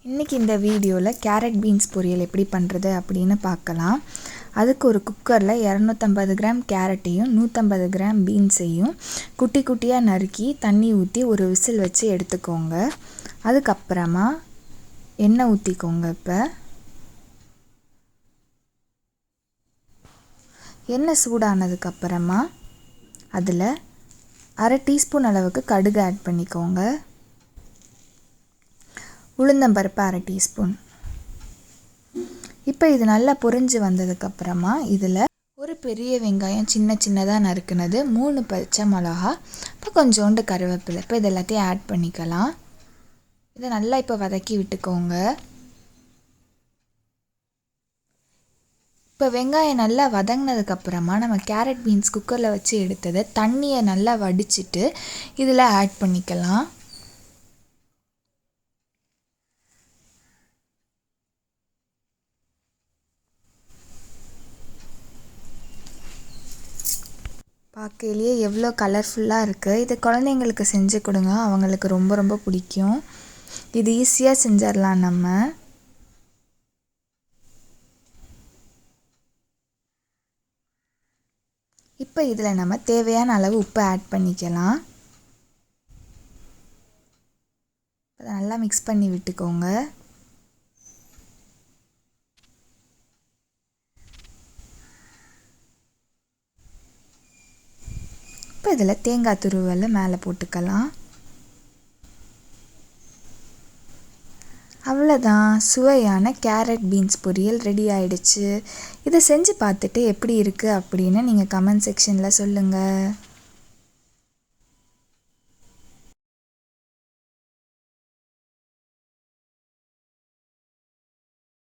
இன்றைக்கி இந்த வீடியோவில் கேரட் பீன்ஸ் பொரியல் எப்படி பண்ணுறது அப்படின்னு பார்க்கலாம். அதுக்கு ஒரு குக்கரில் 250 கிராம் கேரட்டையும் 150 கிராம் பீன்ஸையும் குட்டி குட்டியாக நறுக்கி தண்ணி ஊற்றி ஒரு விசில் வச்சு எடுத்துக்கோங்க. அதுக்கப்புறமா எண்ணெய் ஊற்றிக்கோங்க. இப்போ எண்ணெய் சூடானதுக்கப்புறமா அதில் 1/2 டீஸ்பூன் அளவுக்கு கடுகு ஆட் பண்ணிக்கோங்க. உளுந்தம்பருப்பு 1/2 டீஸ்பூன். இப்போ இது நல்லா பொரிஞ்சு வந்ததுக்கப்புறமா இதில் ஒரு பெரிய வெங்காயம் சின்னதாக நறுக்குனது, 3 பச்சை மிளகா, இப்போ கொஞ்சோண்டு கருவேப்பிலை, இப்போ இது எல்லாத்தையும் ஆட் பண்ணிக்கலாம். இதை நல்லா இப்போ வதக்கி விட்டுக்கோங்க. இப்போ வெங்காயம் நல்லா வதங்கினதுக்கப்புறமா நம்ம கேரட் பீன்ஸ் குக்கரில் வச்சு எடுத்ததை தண்ணியை நல்லா வடிச்சிட்டு இதில் ஆட் பண்ணிக்கலாம். பார்க்கையிலேயே எவ்வளோ கலர்ஃபுல்லாக இருக்குது. இது குழந்தைங்களுக்கு செஞ்சு கொடுங்க, அவங்களுக்கு ரொம்ப ரொம்ப பிடிக்கும். இது ஈஸியாக செஞ்சிடலாம் நம்ம. இப்போ இதில் நம்ம தேவையான அளவு உப்பு ஆட் பண்ணிக்கலாம். அதை நல்லா மிக்ஸ் பண்ணி விட்டுக்கோங்க. இப்போ இதில் தேங்காய் துருவலை மேலே போட்டுக்கலாம். அவ்வளோதான், சுவையான கேரட் பீன்ஸ் பொரியல் ரெடி ஆயிடுச்சு. இதை செஞ்சு பார்த்துட்டு எப்படி இருக்குது அப்படின்னு நீங்கள் கமெண்ட் செக்ஷனில் சொல்லுங்கள்.